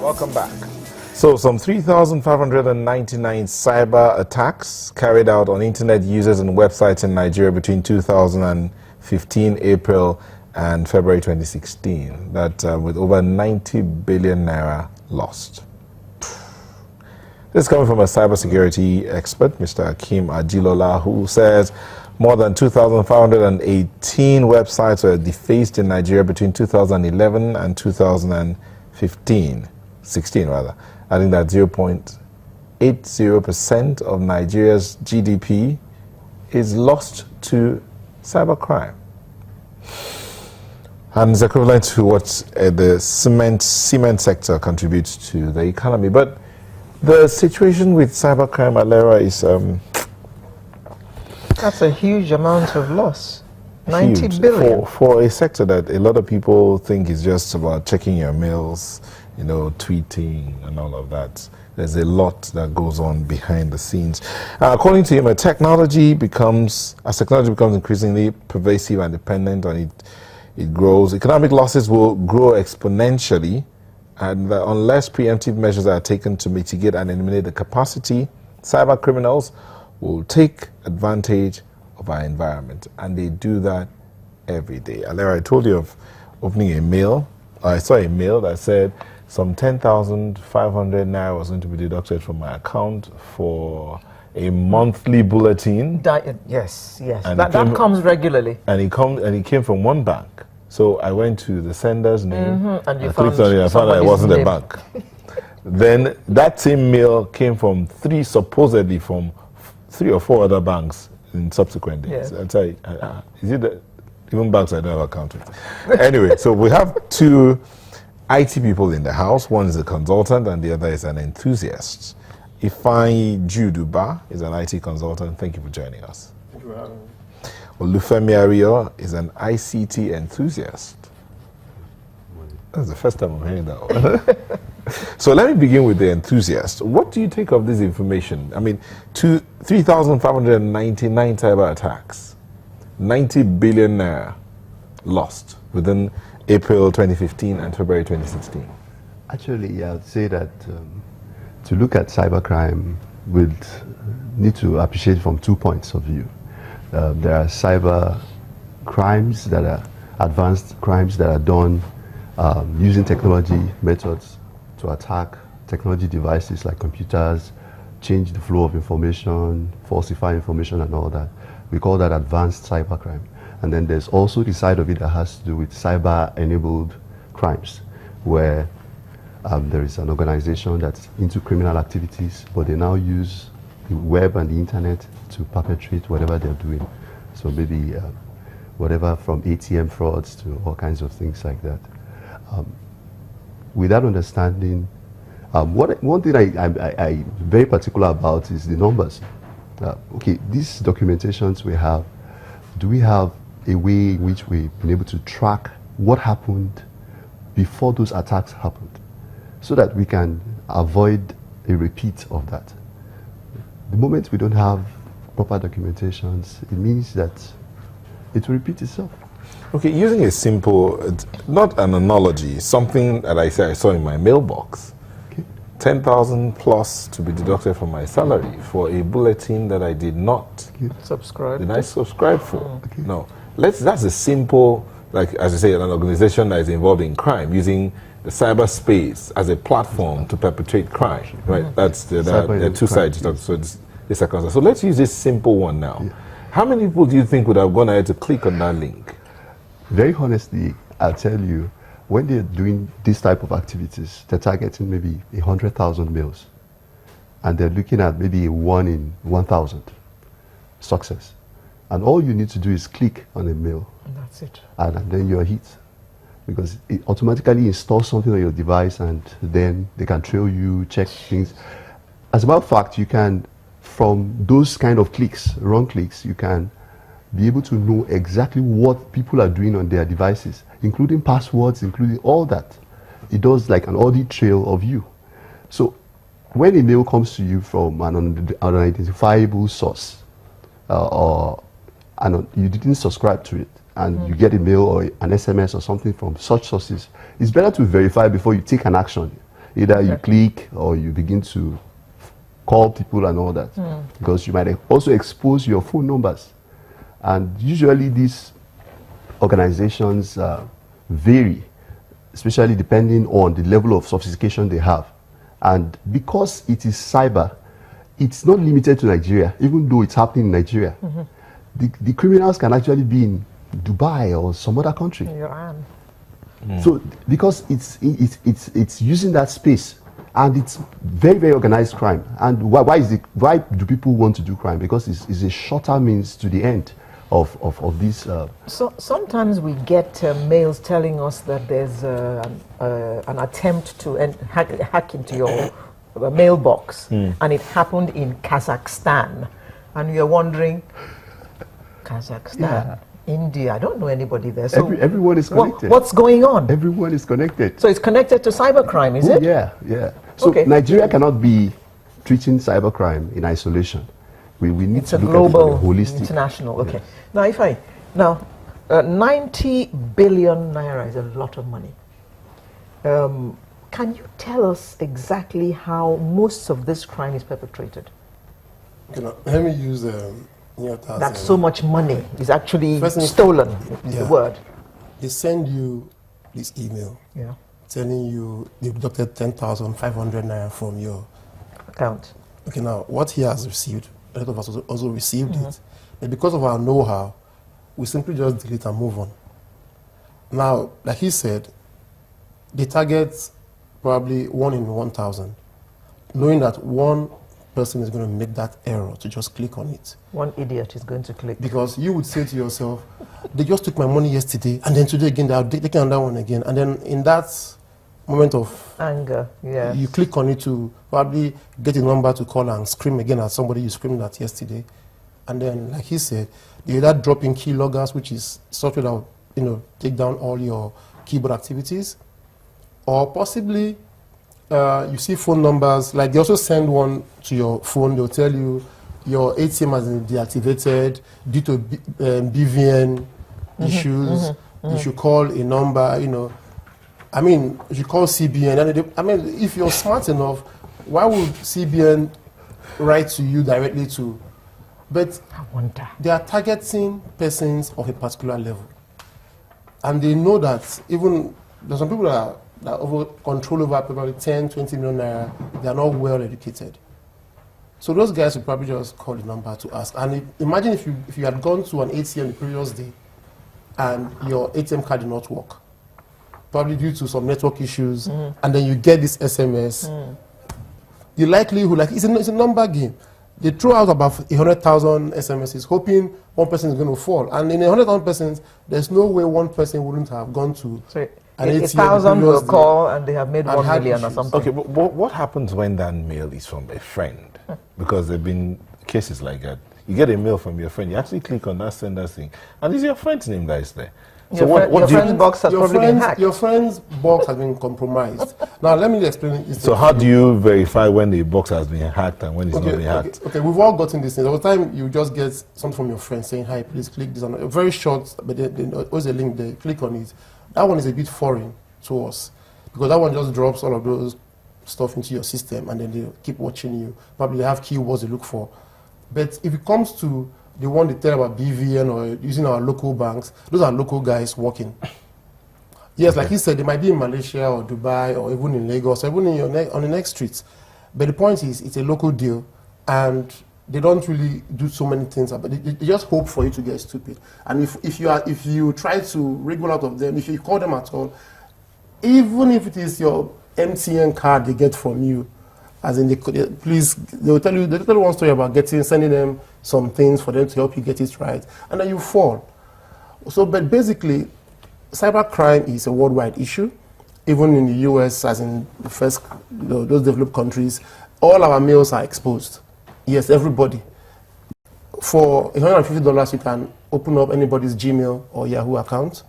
Welcome back. So, some 3,599 cyber attacks carried out on internet users and websites in Nigeria between 2015 April and February 2016. That with over 90 billion naira lost. This is coming from a cybersecurity expert, Mr. Akim Ajilola, who says more than 2,518 websites were defaced in Nigeria between 2011 and 16 rather. I think that 0.80% of Nigeria's GDP is lost to cybercrime. And it's equivalent to what the cement sector contributes to the economy. But the situation with cybercrime, Alera, is... that's a huge amount of loss. 90 billion. For a sector that a lot of people think is just about checking your mails, you know, tweeting and all of that. There's a lot that goes on behind the scenes. According to him, as technology becomes increasingly pervasive and dependent on it grows, economic losses will grow exponentially, and unless preemptive measures are taken to mitigate and eliminate the capacity, cyber criminals will take advantage of our environment, and they do that every day. Alera, I told you of opening a mail. I saw a mail that said some 10,500 naira was going to be deducted from my account for a monthly bulletin. Yes. And that comes regularly. And it came from one bank. So I went to the sender's name, and you clicked on it, and found out it wasn't a bank. Then that same mail came from supposedly from 3 or 4 other banks in subsequent days. Yeah. I'll tell you, is it that even banks I don't have account with? Anyway, so we have 2 IT people in the house. One is a consultant and the other is an enthusiast. Ifeanyi Juduba is an IT consultant. Thank you for joining us. Thank you for having me. Olufemi Ario is an ICT enthusiast. That's the first time I'm hearing that one. So let me begin with the enthusiast. What do you take of this information? I mean, 3,599 cyber attacks, 90 billion naira lost within April 2015 and February 2016. Actually, I'd say that to look at cybercrime, we'd need to appreciate from 2 points of view. There are cyber crimes that are advanced crimes that are done using technology methods to attack technology devices like computers, change the flow of information, falsify information and all that. We call that advanced cybercrime. And then there's also the side of it that has to do with cyber-enabled crimes, where there is an organization that's into criminal activities, but they now use the web and the internet to perpetrate whatever they're doing. So maybe whatever from ATM frauds to all kinds of things like that. With that understanding, one thing I'm very particular about is the numbers. Okay, these documentations we have, do we have a way in which we've been able to track what happened before those attacks happened, so that we can avoid a repeat of that? The moment we don't have proper documentations, it means that it will repeat itself. Okay, using a simple, not an analogy, something that I saw in my mailbox. Okay. 10,000 plus to be deducted from my salary for a bulletin that I did not subscribe for. Okay. No, that's a simple, like as I say, an organization that is involved in crime, using the cyberspace as a platform to perpetrate crime. Right? That's there are 2 sides. So so let's use this simple one now. Yeah. How many people do you think would have gone ahead to click on that link? Very honestly, I'll tell you, when they're doing this type of activities, they're targeting maybe 100,000 mails, and they're looking at maybe a 1 in 1,000 success. And all you need to do is click on a mail. And that's it. And then you're hit. Because it automatically installs something on your device, and then they can trail you, check things. As a matter of fact, you can, from those kind of clicks, wrong clicks, you can be able to know exactly what people are doing on their devices, including passwords, including all that. It does like an audit trail of you. So when a mail comes to you from an unidentifiable source, you didn't subscribe to it, and you get a mail or an SMS or something from such sources, it's better to verify before you take an action. Either you click or you begin to call people and all that, because you might also expose your phone numbers. And usually these organizations vary, especially depending on the level of sophistication they have. And because it is cyber, it's not limited to Nigeria, even though it's happening in Nigeria. The criminals can actually be in Dubai or some other country. Iran. So because it's using that space, and it's very, very organized crime. And why do people want to do crime? Because it's a shorter means to the end of this. So sometimes we get mails telling us that there's an attempt to hack into your mailbox, and it happened in Kazakhstan, and you're wondering, Kazakhstan, India, I don't know anybody there. So everyone is connected. What's going on? Everyone is connected. So it's connected to cybercrime, is it? Yeah. So Nigeria cannot be treating cybercrime in isolation. We need to a look global, at it holistic. international. Okay. Now, 90 billion naira is a lot of money. Can you tell us exactly how most of this crime is perpetrated? Let me use That so much money is actually stolen, is the word. They send you this email telling you they've deducted 10,500 naira from your account. Okay, now what he has received, a lot of us also received it. But because of our know-how, we simply just delete and move on. Now, like he said, they target probably 1 in 1,000, knowing that one person is going to make that error to just click on it. One idiot is going to click. Because you would say to yourself, they just took my money yesterday, and then today again, they're taking another one again. And then in that moment of anger, you click on it to probably get a number to call and scream again at somebody you screamed at yesterday. And then, like he said, they either drop in keyloggers, which is software that will, take down all your keyboard activities, or possibly you see phone numbers, like they also send one to your phone. They'll tell you your ATM has been deactivated due to BVN issues. You should call a number, you should call CBN. And if you're smart enough, why would CBN write to you directly to? But I wonder. They are targeting persons of a particular level. And they know that even there's some people that control over probably 10, 20 million naira, they are not well educated. So those guys would probably just call the number to ask. And imagine if you had gone to an ATM the previous day and your ATM card did not work, probably due to some network issues, and then you get this SMS. The likelihood, it's a number game. They throw out about 100,000 SMSs, hoping one person is going to fall. And in 100,000 persons, there's no way one person wouldn't have gone to. So 1,000 will call and they have made 1 million issues. or something. Okay, but what happens when that mail is from a friend? Because there have been cases like that. You get a mail from your friend, you actually click on that sender thing, and it's your friend's name that is there. So your friend's box has probably been hacked. Your friend's box has been compromised. Now, let me explain it. So how do you verify when the box has been hacked and when it's not been hacked? Okay, we've all gotten this thing. Over time, you just get something from your friend saying, hi, please click this on. Very short, but there's always a link there. Click on it. That one is a bit foreign to us because that one just drops all of those stuff into your system and then they keep watching you. Probably they have keywords they look for. But if it comes to the one they tell about BVN or using our local banks, those are local guys working. Yes, like he said, they might be in Malaysia or Dubai or even in Lagos or even on the next streets. But the point is, it's a local deal and they don't really do so many things. But they just hope for you to get stupid. And if you try to wriggle out of them, if you call them at all, even if it is your MTN card they get from you, as in they'll tell you one story about sending them some things for them to help you get it right, and then you fall. So, but basically, cybercrime is a worldwide issue. Even in the US, as in those developed countries, all our mails are exposed. Yes, everybody. For $150, you can open up anybody's Gmail or Yahoo account.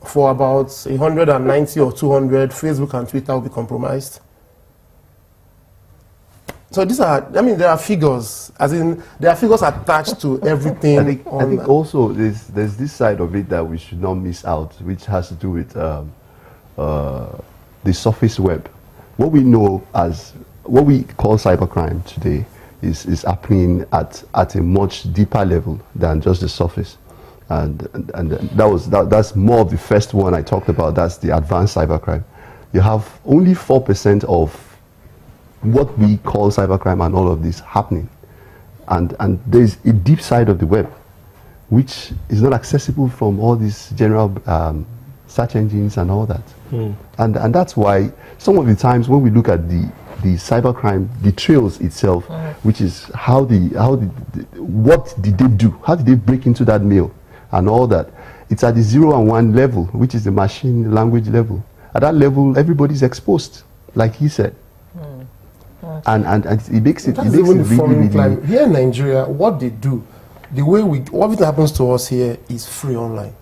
For about 190 or 200, Facebook and Twitter will be compromised. So there are figures, as in there are figures attached to everything. I think also there's this side of it that we should not miss out, which has to do with the surface web. what we know as what we call cybercrime today is happening at a much deeper level than just the surface. And that's more of the first one I talked about. That's the advanced cybercrime. You have only 4% of what we call cybercrime and all of this happening. And there's a deep side of the web, which is not accessible from all these general search engines and all that. And that's why some of the times when we look at the cybercrime, the trails itself, which is what did they do? How did they break into that mail and all that? It's at the 0 and 1 level, which is the machine language level. At that level, everybody's exposed, like he said. And it makes it, really. Here in Nigeria, what they do, what happens to us here is free online.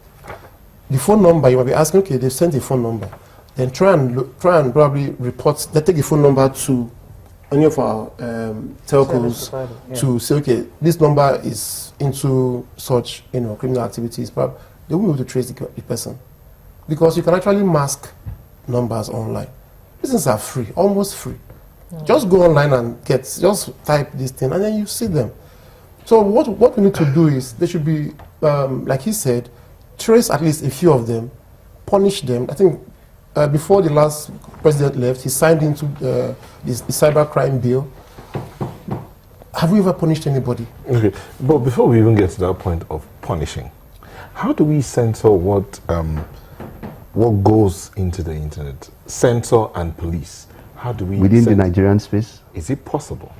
The phone number, you might be asking, okay, they sent a phone number. Then try and probably report, they take the phone number to any of our telcos to say, okay, this number is into such, criminal activities, but they won't be able to trace the person. Because you can actually mask numbers online. These things are free, almost free. Just go online and just type this thing and then you see them. So what we need to do is, they should be, like he said, trace at least a few of them, punish them. I think before the last president left, he signed into the cybercrime bill. Have we ever punished anybody? Okay, but before we even get to that point of punishing, how do we censor what goes into the internet? Censor and police. How do we within the Nigerian space? Is it possible?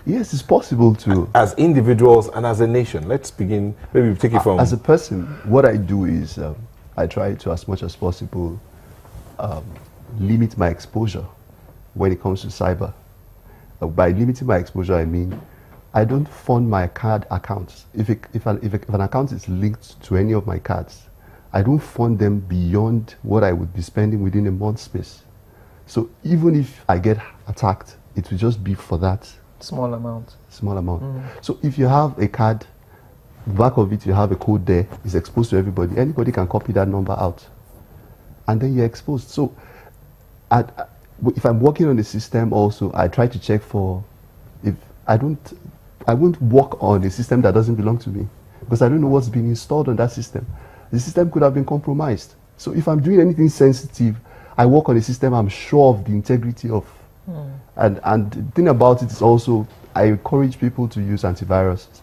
Yes, it's possible to. As individuals and as a nation. Let's begin. Maybe take it from. As a person, what I do is I try to, as much as possible, limit my exposure when it comes to cyber. By limiting my exposure, I mean I don't fund my card accounts. If an account is linked to any of my cards, I don't fund them beyond what I would be spending within a month space. So even if I get attacked, it will just be for that small amount. So if you have a card, back of it you have a code there, it's exposed to everybody. Anybody can copy that number out, and then you're exposed. So if I'm working on the system also, I try to check for, if I won't work on a system that doesn't belong to me, because I don't know what's being installed on that system. The system could have been compromised. So if I'm doing anything sensitive, I work on a system I'm sure of the integrity of. And the thing about it is also, I encourage people to use antivirus.